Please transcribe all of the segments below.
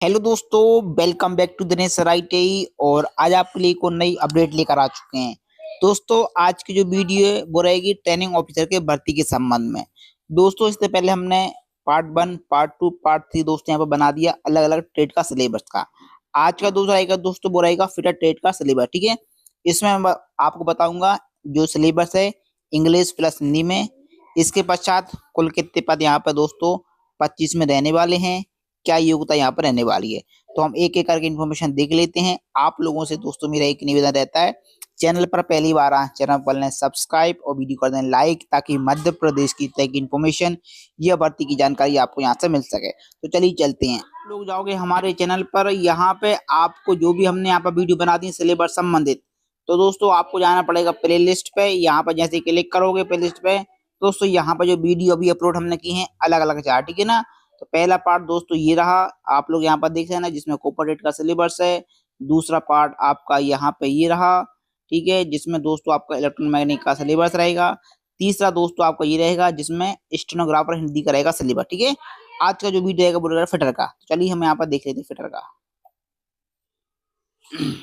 Hello दोस्तों, welcome back to Dinesh राइटेई। और आज आपके लिए को नई अपडेट लेकर आ चुके हैं। दोस्तों, आज की जो वीडियो है वो रहेगी ट्रेनिंग ऑफिसर के भर्ती के संबंध में। दोस्तों, इससे पहले हमने पार्ट 1, पार्ट 2, पार्ट 3 दोस्तों यहाँ पर बना दिया अलग अलग ट्रेड का सिलेबस का। आज का दूसरा रहेगा दोस्तों, वो रहेगा फिटर ट्रेड का सिलेबस। ठीक है, इसमें मैं आपको बताऊंगा जो सिलेबस है इंग्लिश प्लस हिंदी में। इसके पश्चात कुल कितने पद यहाँ पर दोस्तों 25 में रहने वाले हैं, क्या योग्यता यहाँ पर रहने वाली है। तो हम एक एक करके इन्फॉर्मेशन देख लेते हैं। आप लोगों से दोस्तों मेरा एक निवेदन रहता है, चैनल पर पहली बार आए चैनल पर लें सब्सक्राइब और वीडियो कर दें लाइक, ताकि मध्य प्रदेश की तय की इन्फॉर्मेशन या भर्ती की जानकारी आपको यहाँ से मिल सके। तो चलिए चलते हैं। आप लोग जाओगे हमारे चैनल पर, यहाँ पे आपको जो भी हमने यहाँ पर वीडियो बना दी सिलेबस संबंधित, तो दोस्तों आपको जाना पड़ेगा प्ले लिस्ट पे। यहाँ पर जैसे क्लिक करोगे प्ले लिस्ट पे, दोस्तों यहाँ पर जो वीडियो अभी अपलोड हमने की है अलग अलग चार, ठीक है ना। तो पहला पार्ट दोस्तों ये रहा, आप लोग यहाँ पर देख रहे हैं ना, जिसमें कॉर्पोरेट का सिलेबस है। दूसरा पार्ट आपका यहाँ पे ये रहा, ठीक है, जिसमें दोस्तों आपका इलेक्ट्रोमैग्नेटिक का सिलेबस रहेगा। तीसरा दोस्तों आपका ये रहेगा जिसमें स्टेनोग्राफर हिंदी का रहेगा सिलेबस। ठीक है, आज का जो वीडियो रहेगा वो रहेगा फिटर का। तो चलिए हम यहाँ पर देख लेते हैं फिटर का।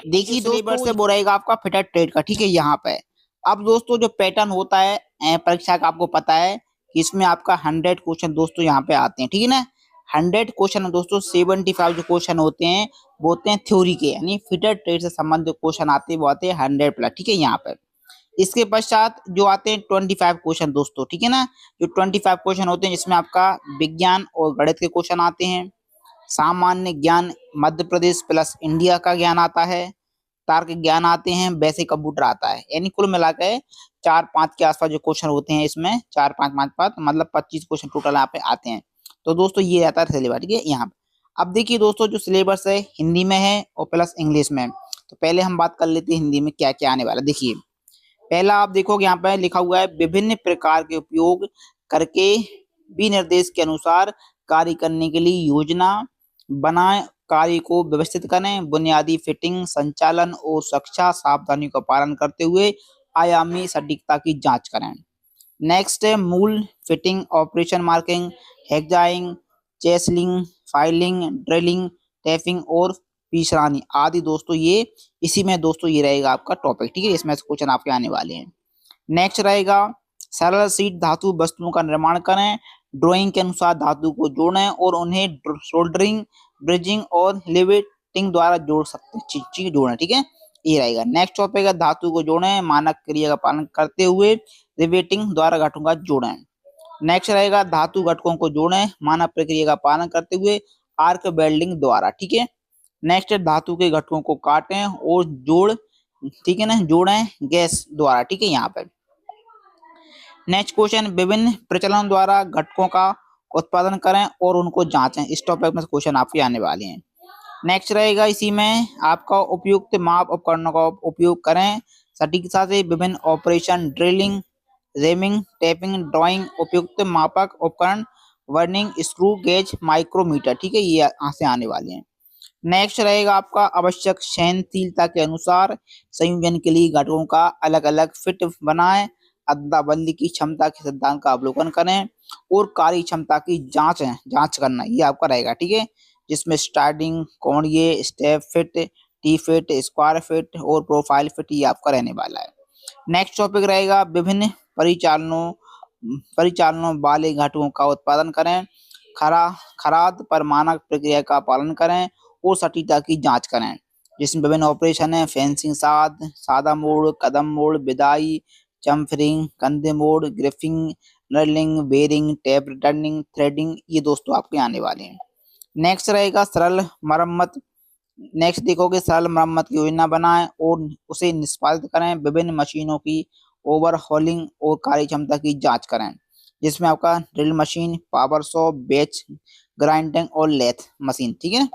देखिए सिलेबस से वो रहेगा आपका फिटर ट्रेड का। ठीक है, यहाँ पे अब दोस्तों जो पैटर्न होता है परीक्षा का, आपको पता है कि इसमें आपका 100 क्वेश्चन दोस्तों यहाँ पे आते हैं। ठीक है ना, 100 क्वेश्चन दोस्तों 75 जो क्वेश्चन होते हैं वो होते हैं थ्योरी के, यानी फिटर ट्रेड से संबंधित क्वेश्चन आते हैं वो आते हैं 100 प्लस। ठीक है, यहाँ पे इसके पश्चात जो आते हैं 25 क्वेश्चन दोस्तों। ठीक है ना, जो 25 क्वेश्चन होते हैं जिसमें आपका विज्ञान और गणित के क्वेश्चन आते हैं। सामान्य ज्ञान मध्य प्रदेश प्लस इंडिया का ज्ञान आता है। तार्क ज्ञान आते हैं, वैसे कंप्यूटर आता है। यानी कुल मिलाकर 4-5 के आसपास जो क्वेश्चन होते हैं इसमें, 4-5 मतलब 25 क्वेश्चन टोटल यहाँ पे आते हैं। तो दोस्तों ये रहता है सिलेबस। ठीक है, यहाँ अब देखिए दोस्तों जो सिलेबस है हिंदी में है और प्लस इंग्लिश में। तो पहले हम बात कर लेते हैं हिंदी में क्या क्या आने वाला। देखिए पहला आप देखोगे यहाँ पे लिखा हुआ है, विभिन्न प्रकार के उपयोग करके विनिर्देश के अनुसार कार्य करने के लिए योजना बनाए, कार्य को व्यवस्थित करें, बुनियादी फिटिंग संचालन और सुरक्षा सावधानी का पालन करते हुए आयामी सटीकता की जांच करें। नेक्स्ट है मूल fitting, operation marking, hacksawing, chiselling, filing, drilling, tapping और पिछरानी आदि दोस्तों ये इसी में दोस्तों ये रहेगा आपका टॉपिक। ठीक है, इसमें से क्वेश्चन आपके आने वाले हैं। नेक्स्ट रहेगा सरल शीट धातु वस्तुओं का निर्माण करें, ड्राइंग के अनुसार धातु को जोड़ें और उन्हें सोल्डरिंग, ब्रिजिंग और लिवेटिंग द्वारा जोड़ सकते हैं, चीज जोड़ें। ठीक है, ये रहेगा। नेक्स्ट टॉपिक है धातु को जोड़ें, मानक क्रिया का पालन करते हुए रिवेटिंग द्वारा घटकों का जोड़ें। नेक्स्ट रहेगा धातु घटकों को जोड़ें, मानक प्रक्रिया का पालन करते हुए आर्क वेल्डिंग द्वारा। ठीक है, नेक्स्ट है धातु के घटकों को काटें और जोड़, ठीक है ना, जोड़ें गैस द्वारा। ठीक है, यहाँ पे नेक्स्ट क्वेश्चन विभिन्न प्रचलन द्वारा घटकों का उत्पादन करें और उनको जांचें। इस टॉपिक में क्वेश्चन आपके आने वाले हैं। नेक्स्ट रहेगा इसी में आपका उपयुक्त माप उपकरणों का उपयोग करें सटीकता से, विभिन्न ऑपरेशन ड्रिलिंग, रेमिंग, टैपिंग, ड्राइंग, उपयुक्त मापक उपकरण, वर्निंग, स्क्रू गेज, माइक्रोमीटर। ठीक है, ये यहाँ से आने वाले हैं। नेक्स्ट रहेगा आपका आवश्यक सहनशीलता के अनुसार संयोजन के लिए घटकों का अलग अलग फिट बनाएं, अदला बदली की क्षमता के सिद्धांत का अवलोकन करें और कार्य क्षमता की जांच करना, ये आपका रहेगा। ठीक है, जिसमें स्टार्टिंग, कोणीय, step fit, T fit, square feet और प्रोफाइल फिट ये आपका रहने वाला है। नेक्स्ट टॉपिक रहेगा विभिन्न परिचालनों वाले घटकों का उत्पादन करें, खराद पर मानक प्रक्रिया का पालन करें और सटीकता की जांच करें, जिसमें विभिन्न ऑपरेशन है फेंसिंग, सादा मोड़, कदम मोड़, विदाई, चम्फरिंग, कंधे मोड़, ग्रिफिंग, knurling, boring, taper turning, threading, ये दोस्तों आपके आने वाले हैं। नेक्स्ट रहेगा सरल मरम्मत। नेक्स्ट देखोगे सरल मरम्मत की योजना बनाएं और उसे निष्पादित करें, विभिन्न मशीनों की ओवरहॉलिंग और कार्य क्षमता की जांच करें, जिसमें आपका ड्रिल मशीन, पावर सॉ, बेच ग्राइंडिंग और लेथ मशीन। ठीक है,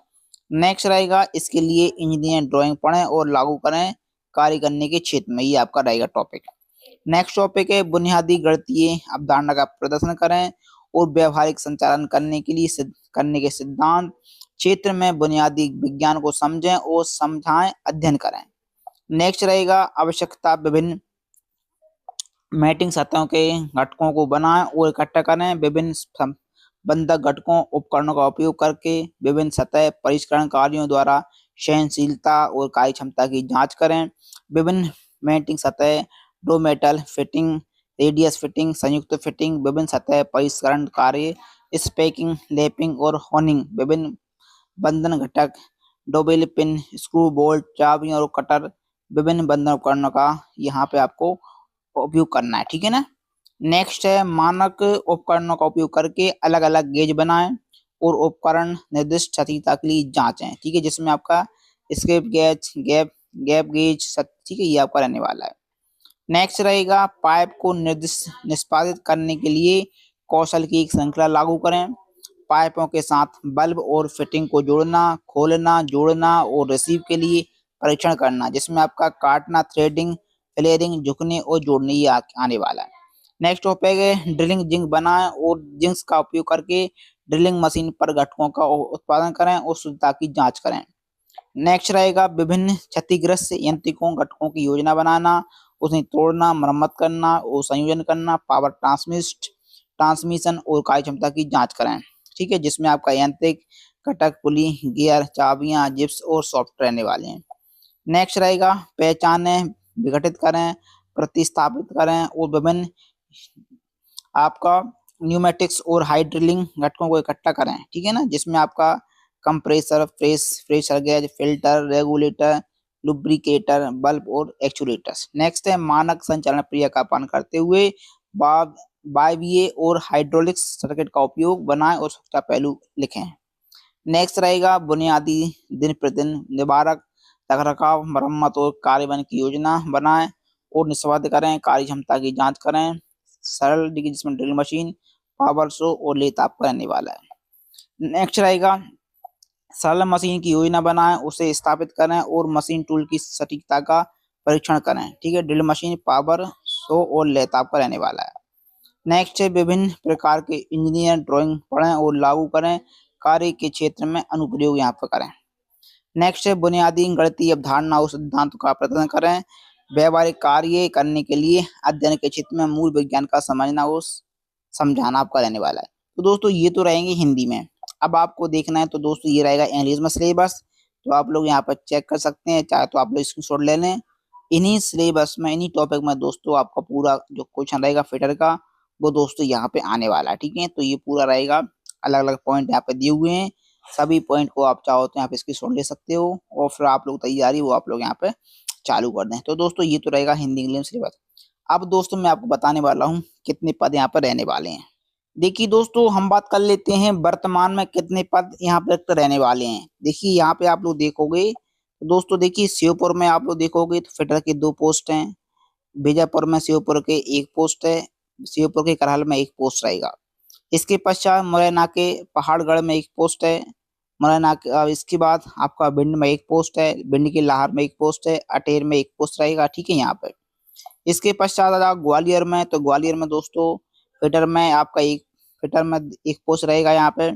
नेक्स्ट रहेगा इसके लिए इंजीनियर ड्राइंग पढ़ें और लागू करें कार्य करने के क्षेत्र में, ये आपका रहेगा टॉपिक। नेक्स्ट टॉपिक है बुनियादी गणितीय अवधारणा का प्रदर्शन करें और व्यवहारिक संचालन करने के सिद्धांत क्षेत्र में बुनियादी विज्ञान को समझें और समझाएं, अध्ययन करें। नेक्स्ट रहेगा आवश्यकता विभिन्न मैटिंग सतहों के घटकों को बनाएं और इकट्ठा करें, विभिन्न बंधक घटकों उपकरणों का उपयोग करके विभिन्न सतह परिष्करण कार्यों द्वारा सहनशीलता और कार्य क्षमता की जांच करें। विभिन्न मेटिंग सतह, डो मेटल फिटिंग, रेडियस फिटिंग, संयुक्त फिटिंग, विभिन्न सतह परिष्करण कार्य, स्पैकिंग, लैपिंग और होनिंग, विभिन्न बंधन घटक, डोबेल पिन, स्क्रू, बोल्ट, चाबी और कटर, विभिन्न बंधन उपकरणों का यहाँ पे आपको उपयोग करना है, ठीक है ना। नेक्स्ट है मानक उपकरणों का उपयोग करके अलग अलग गेज बनाएं और उपकरण निर्दिष्ट सटीकता के लिए जांचें, ठीक है, जिसमें आपका स्क्रिप गेज, गैप गेज, ठीक है, ये आपका रहने वाला है। नेक्स्ट रहेगा पाइप को निर्दिष्ट निष्पादित करने के लिए कौशल की एक श्रृंखला लागू करें। पाइपों के साथ बल्ब और फिटिंग को जोड़ना, खोलना, जोड़ना और रिसीव के लिए परीक्षण करना, जिसमें आपका काटना, थ्रेडिंग, फ्लेयरिंग, झुकने और जोड़ने ये आने वाला है। नेक्स्ट टॉपिक है ड्रिलिंग जिंक बनाएं और जिंक्स का उपयोग करके ड्रिलिंग मशीन पर घटकों का उत्पादन करें और शुद्धता की जांच करें। नेक्स्ट रहेगा विभिन्न क्षतिग्रस्त यांत्रिकों घटकों की योजना बनाना, उन्हें तोड़ना, मरम्मत करना और संयोजन करना, पावर ट्रांसमिशन और कार्य क्षमता की जांच करें, ठीक है, जिसमें आपका यांत्रिक घटक, पुली, गियर, चाबियां, जिप्स और सॉफ्ट रहने वाले हैं। नेक्स्ट रहेगा पहचानें, विघटित करें, प्रतिस्थापित करें और विभिन्न आपका न्यूमेटिक्स और हाइड्रिलिंग घटकों को इकट्ठा करें, ठीक है ना, जिसमें आपका compressor, pressure gauge, filter, regulator, lubricator, bulb और एक्चुएटर्स। नेक्स्ट है मानक संचालन प्रक्रिया का पालन करते हुए वायवीय और हाइड्रोलिक्स सर्किट का उपयोग बनाएं और सुरक्षा पहलू लिखें। नेक्स्ट रहेगा बुनियादी दिन प्रतिदिन निवारक रखरखाव, मरम्मत और कार्यान्वयन की योजना बनाएं और निष्पादित करें, कार्य क्षमता की जांच करें। सरल जिसमें ड्रिल मशीन, पावर शो और लेथ आपका रहने वाला है। नेक्स्ट रहेगा सरल मशीन की योजना बनाएं, उसे स्थापित करें और मशीन टूल की सटीकता का परीक्षण करें, ठीक है, ड्रिल मशीन, पावर शो और लेथ आपका रहने वाला है। नेक्स्ट है विभिन्न प्रकार के इंजीनियर ड्राइंग पढ़ें और लागू करें, कार्य के क्षेत्र में अनुप्रयोग यहाँ पर करें। नेक्स्ट है बुनियादी गणितीय अवधारणा और सिद्धांत का प्रदर्शन करें, व्यवहारिक कार्य करने के लिए अध्ययन के क्षेत्र में मूल विज्ञान का समझना और समझाना आपका रहने वाला है। तो दोस्तों ये तो रहेंगे हिंदी में। अब आपको देखना है तो दोस्तों ये रहेगा इंग्लिश में सिलेबस, तो आप लोग यहाँ पर चेक कर सकते हैं, चाहे तो आप लोग स्क्रीनशॉट ले लें। इन्हीं सिलेबस में, इन्हीं टॉपिक में दोस्तों आपका पूरा जो क्वेश्चन रहेगा फिटर का, वो दोस्तों यहाँ पे आने वाला है, ठीक है। तो ये पूरा रहेगा, अलग अलग पॉइंट यहाँ पे दिए हुए हैं, सभी पॉइंट को आप चाहो तो यहाँ पे स्क्रीनशॉट ले सकते हो और फिर आप लोग तैयारी वो आप लोग यहाँ पे चालू कर दें। तो दोस्तों ये तो रहेगा हिंदी इंग्लिश सिलेबस। अब दोस्तों मैं आपको बताने वाला हूँ कितने पद यहाँ पर रहने वाले हैं। देखिए दोस्तों हम बात कर लेते हैं वर्तमान में कितने पद यहाँ पे रिक्त रहने वाले हैं। देखिए यहाँ पे आप लोग देखोगे तो दोस्तों देखिए श्योपुर में आप लोग देखोगे तो फिटर के 2 पोस्ट हैं, बीजापुर में श्योपुर के 1 पोस्ट है, श्योपुर के करहल में 1 पोस्ट रहेगा। इसके पश्चात मुरैना के पहाड़गढ़ में 1 पोस्ट है, मुरैना के इसके बाद आपका भिंड में 1 पोस्ट है, भिंड के लाहौर में 1 पोस्ट है, अटेर में 1 पोस्ट रहेगा, ठीक है यहाँ पे। इसके पश्चात अगर ग्वालियर में, तो ग्वालियर में दोस्तों फिटर में आपका 1 पोस्ट रहेगा यहाँ पे,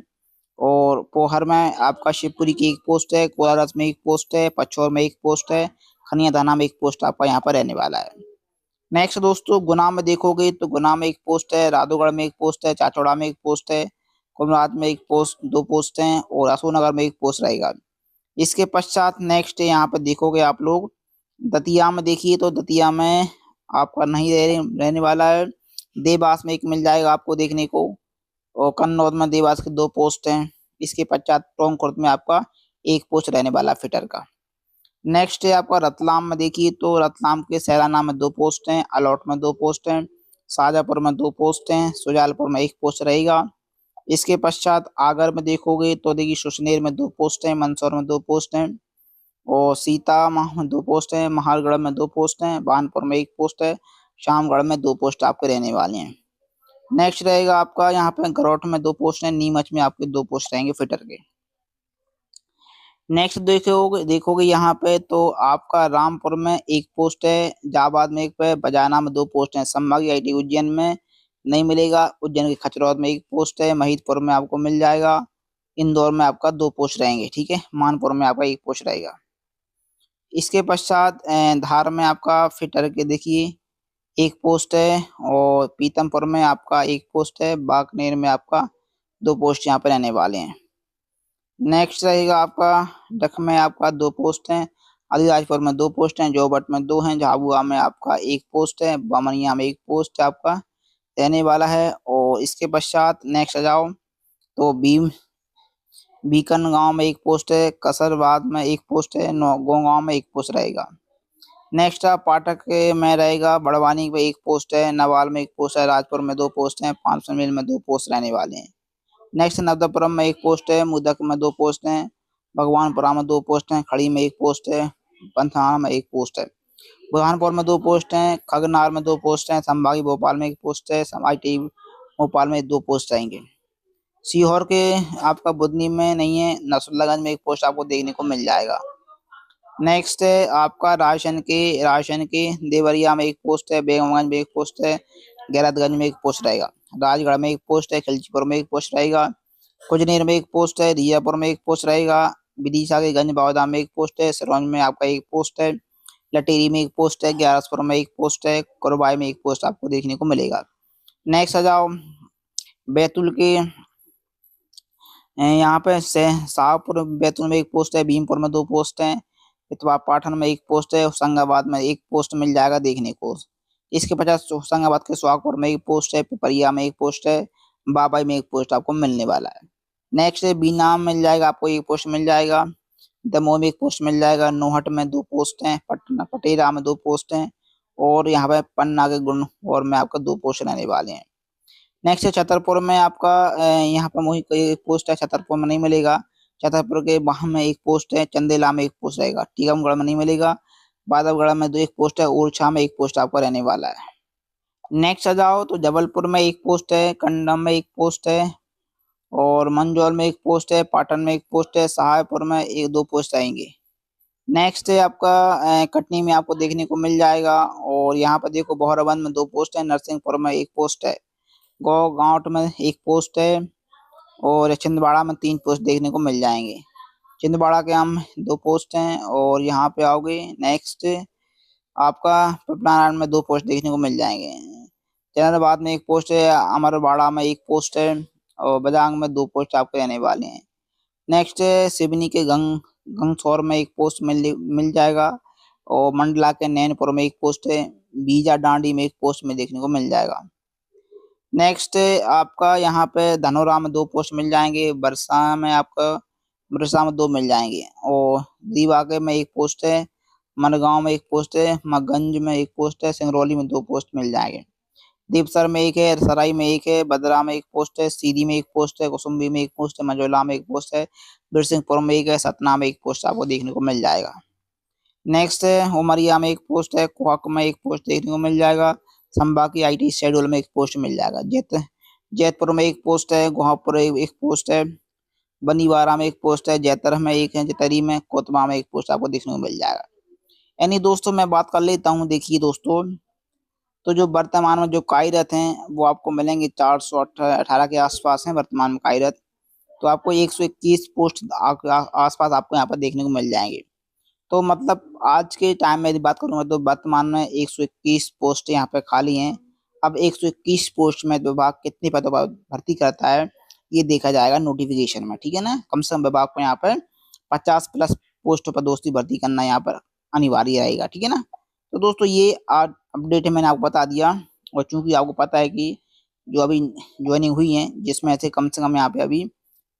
और पोहर में आपका शिवपुरी की 1 पोस्ट है, कोलारस में 1 पोस्ट है, पचौर में 1 पोस्ट है, खनिया दाना में 1 पोस्ट आपका यहाँ पर रहने वाला है। नेक्स्ट दोस्तों गुना में देखोगे तो गुना में 1 पोस्ट है, राधोगढ़ में 1 पोस्ट है, चाचौड़ा में 1 पोस्ट है, कुमरात में 1 पोस्ट, 2 पोस्ट हैं और अशोकनगर में 1 पोस्ट रहेगा। इसके पश्चात नेक्स्ट यहाँ पे देखोगे आप लोग दतिया में, देखिए तो दतिया में आपका नहीं रहने वाला है, देवास में 1 मिल जाएगा आपको देखने को, और कन्नौज में देवास के 2 पोस्ट हैं। इसके पश्चात टोंकखुर्द में आपका 1 पोस्ट रहने वाला फिटर का। नेक्स्ट है आपका रतलाम में, देखिए तो रतलाम के सैलाना में 2 पोस्ट हैं, अलौट में 2 पोस्ट हैं, शाजापुर में 2 पोस्ट हैं, सुजालपुर में 1 पोस्ट रहेगा। इसके पश्चात आगर में देखोगे तो देखिए सुसनेर में 2 पोस्ट हैं, मंदसौर में 2 पोस्ट हैं और सीतामढ़ी में 2 पोस्ट हैं, महारगढ़ में 2 पोस्ट हैं, बानपुर में 1 पोस्ट है, शामगढ़ में 2 पोस्ट आपके रहने वाले हैं। नेक्स्ट रहेगा आपका यहाँ पे गरौठ में 2 पोस्ट हैं, नीमच में आपके 2 पोस्ट रहेंगे फिटर के। नेक्स्ट देखोगे यहाँ पे तो आपका रामपुर में 1 पोस्ट है, जाबाद में 1 पे, बजाना में 2 पोस्ट है, संभागीय आईटी उज्जैन में नहीं मिलेगा, उज्जैन के खचरौद में 1 पोस्ट है, महिदपुर में आपको मिल जाएगा, इंदौर में आपका 2 पोस्ट रहेंगे, ठीक है, मानपुर में आपका 1 पोस्ट रहेगा। इसके पश्चात धार में आपका फिटर के देखिए 1 पोस्ट है और पीतमपुर में आपका 1 पोस्ट है, बाकनेर में आपका 2 पोस्ट यहाँ पे रहने वाले हैं। नेक्स्ट रहेगा आपका दख में आपका 2 पोस्ट हैं, अलीराजपुर में 2 पोस्ट हैं, जोबट में 2 हैं, झाबुआ में आपका 1 पोस्ट है, बामनिया में 1 पोस्ट आपका रहने वाला है। और इसके पश्चात नेक्स्ट आ जाओ तो बीकन गांव में 1 पोस्ट है, कसरबाद में 1 पोस्ट है, गोगांव में 1 पोस्ट रहेगा। नेक्स्ट पाठक में रहेगा बड़वानी में 1 पोस्ट है, नवाल में 1 पोस्ट है, राजपुर में 2 पोस्ट हैं, 500 मील में 2 पोस्ट रहने वाले हैं। नेक्स्ट नवदापुरम में 1 पोस्ट है, मुदक में 2 पोस्ट हैं, भगवानपुरा में 2 पोस्ट हैं, खड़ी में 1 पोस्ट है, पंथाना में 1 पोस्ट है, बुरहानपुर में 2 पोस्ट हैं, खगनार में 2 पोस्ट हैं, संभागी भोपाल में 1 पोस्ट है, IIT भोपाल में 2 पोस्ट रहेंगे। सीहोर के आपका बुधनी में नहीं है, नसरुल्लागंज में 1 पोस्ट आपको देखने को मिल जाएगा। नेक्स्ट है आपका राशन के देवरिया में 1 पोस्ट है, बेगमगंज में 1 पोस्ट है, गैरतगंज में 1 पोस्ट रहेगा, राजगढ़ में 1 पोस्ट है, खिलचीपुर में 1 पोस्ट रहेगा, कुजनेर में 1 पोस्ट है, रियापुर में 1 पोस्ट रहेगा, विदिशा के गंज बावदा में 1 पोस्ट है, सिरोंज में आपका 1 पोस्ट है, लटेरी में 1 पोस्ट है, ग्यारसपुर में 1 पोस्ट है, कुरबाई में 1 पोस्ट आपको देखने को मिलेगा। नेक्स्ट आ जाओ बैतूल के यहाँ पे शाहपुर बैतूल में 1 पोस्ट है, भीमपुर में 2 पोस्ट है, इतवा पाटन में 1 पोस्ट है, होशंगाबाद में 1 पोस्ट मिल जाएगा देखने को। इसके 50 होशंगाबाद के सुहागपुर में 1 पोस्ट है, पिपरिया में 1 पोस्ट है, बाबाई में 1 पोस्ट आपको मिलने वाला है। नेक्स्ट बीना में मिल जाएगा आपको 1 पोस्ट मिल जाएगा, दमोह में 1 पोस्ट मिल जाएगा, नोहट में 2 पोस्ट हैं, पटेरा में 2 पोस्ट हैं, और यहाँ पे पन्ना के गुणौर में आपका 2 पोस्ट रहने वाले हैं। नेक्स्ट छतरपुर में आपका यहाँ पर मोही 1 पोस्ट है, छतरपुर में नहीं मिलेगा, छतरपुर के वहां में 1 पोस्ट है, चंदेला में 1 पोस्ट रहेगा, टीकमगढ़ में नहीं मिलेगा, बादलगढ़ में 1 पोस्ट है, ओरछा में 1 पोस्ट आपका रहने वाला है। नेक्स्ट आ जाओ तो जबलपुर में 1 पोस्ट है, कंडम में 1 पोस्ट है, और मंझौल में 1 पोस्ट है, पाटन में 1 पोस्ट है, सहारनपुर में 1-2 पोस्ट आएंगे। नेक्स्ट है आपका कटनी में आपको देखने को मिल जाएगा, और यहाँ पर देखो बहराबंद में 2 पोस्ट है, नरसिंहपुर में 1 पोस्ट है, गांव में 1 पोस्ट है, और छिंदवाड़ा में 3 पोस्ट देखने को मिल जाएंगे। छिंदवाड़ा के हम 2 पोस्ट हैं, और यहाँ पे आओगे नेक्स्ट आपका पटनारायण में 2 पोस्ट देखने को मिल जाएंगे। जैनाबाद में 1 पोस्ट है, अमरवाड़ा में 1 पोस्ट है, और बदांग में 2 पोस्ट आपके रहने वाले हैं। नेक्स्ट सिवनी के गंगसौर में 1 पोस्ट मिल जाएगा, और मंडला के नैनपुर में 1 पोस्ट है, बीजा डांडी में 1 पोस्ट में देखने को मिल जाएगा। नेक्स्ट आपका यहाँ पे धनोरा में 2 पोस्ट मिल जाएंगे, बरसा में 2 मिल जाएंगे, और दीवाके में 1 पोस्ट है, मनगांव में 1 पोस्ट है, मगंज में 1 पोस्ट है, सिंगरौली में 2 पोस्ट मिल जाएंगे। दीपसर में 1 है, सराई में 1 है, बदरा में 1 पोस्ट है, सीधी में 1 पोस्ट है, कुसुम्बी में 1 पोस्ट है, मंझौला में 1 पोस्ट है, बिरसिंहपुर में 1 है, सतना में 1 पोस्ट आपको देखने को मिल जाएगा। नेक्स्ट है उमरिया में 1 पोस्ट है, कुहक में 1 पोस्ट देखने को मिल जाएगा, संभा की IT शेड्यूल में 1 पोस्ट मिल जाएगा, जैतपुर में 1 पोस्ट है, गुहापुर 1 पोस्ट है, बनीवारा में 1 पोस्ट है, जैतर में 1 है, जतरी में, कोतवा में 1 पोस्ट आपको देखने को मिल जाएगा। यानी दोस्तों मैं बात कर लेता हूँ, देखिए दोस्तों तो जो वर्तमान में जो कार्यरत हैं वो आपको मिलेंगे 418 के आसपास हैं वर्तमान में कार्यरत, तो आपको 121 पोस्ट आसपास आपको यहाँ पर देखने को मिल जाएंगे। तो मतलब आज के टाइम में यदि बात करूंगा तो वर्तमान में 121 पोस्ट यहाँ पे खाली हैं। अब 121 पोस्ट में विभाग कितनी पदों पर भर्ती करता है ये देखा जाएगा नोटिफिकेशन में, ठीक है ना। कम से कम विभाग को यहाँ पर 50+ पोस्टों पर दोस्ती भर्ती करना यहाँ पर अनिवार्य रहेगा, ठीक है ना। तो दोस्तों ये आज अपडेट है, मैंने आपको बता दिया, और चूंकि आपको पता है कि जो अभी ज्वाइनिंग हुई है जिसमें से कम यहाँ पे अभी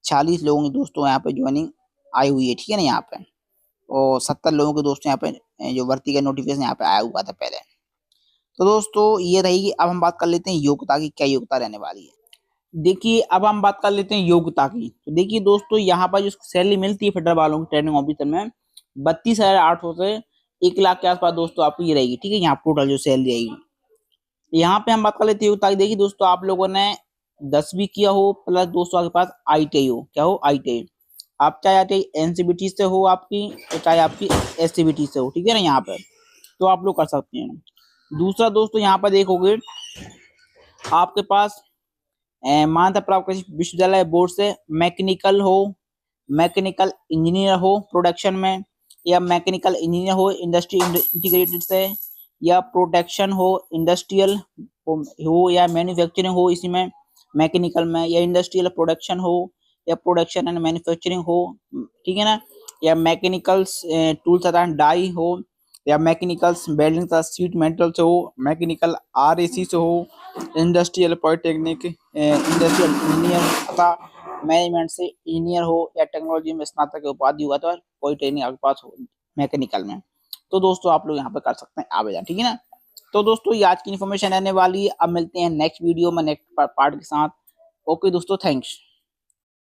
46 लोगों की दोस्तों यहाँ पे ज्वाइनिंग आई हुई है, ठीक है ना यहाँ पे, और 70 लोगों के दोस्तों यहाँ पे जो भर्ती का नोटिफिकेशन यहाँ पे आया हुआ था पहले। तो दोस्तों ये रहेगी। अब हम बात कर लेते हैं योग्यता की, क्या योग्यता रहने वाली है। देखिए अब हम बात कर लेते हैं योग्यता की। तो देखिए दोस्तों यहाँ पर जो सैलरी मिलती है फेडरल वालों की ट्रेनिंग ऑफिसर में 32,800 से 1 लाख के आसपास दोस्तों आपको ये रहेगी, ठीक है। यहाँ टोटल जो सैलरी रहेगी। यहाँ पे हम बात कर लेते हैं योग्यता की। देखिए दोस्तों आप लोगों ने 10वीं किया हो प्लस दोस्तों आपके पास ITI हो, क्या हो ITI, आप चाहे ITI NCVT से हो आपकी, चाहे आपकी SCVT से हो, ठीक है ना यहाँ पर, तो आप लोग कर सकते हैं। दूसरा दोस्तों यहाँ पर देखोगे आपके पास मान्यता प्राप्त विश्वविद्यालय बोर्ड से मैकेनिकल हो, मैकेनिकल इंजीनियर हो प्रोडक्शन में, या मैकेनिकल इंजीनियर हो इंडस्ट्री इंटीग्रेटेड से, या प्रोडक्शन हो इंडस्ट्रियल हो, या मैन्युफैक्चरिंग हो इसी में, मैकेनिकल में, या इंडस्ट्रियल प्रोडक्शन हो, या प्रोडक्शन एंड मैन्युफैक्चरिंग हो, ठीक है ना, या मैकेनिकल्स टूल्स तथा डाई हो, या मैकेनिकल्स वेल्डिंग तथा सीट मेटल से हो, मैकेनिकल RAC से हो, इंडस्ट्रियल पॉलिटेक्निक इंडस्ट्रियल इंजीनियर तथा मैनेजमेंट से इंजीनियर हो, या टेक्नोलॉजी में स्नातक की उपाधि हुआ तो पॉलिटेक्निक आपके पास हो मैकेनिकल में, तो दोस्तों आप लोग यहाँ पे कर सकते हैं आवेदन, ठीक है ना। तो दोस्तों ये आज की इन्फॉर्मेशन रहने वाली है। अब मिलते हैं नेक्स्ट वीडियो में नेक्स्ट पार्ट के साथ। ओके दोस्तों, थैंक्स।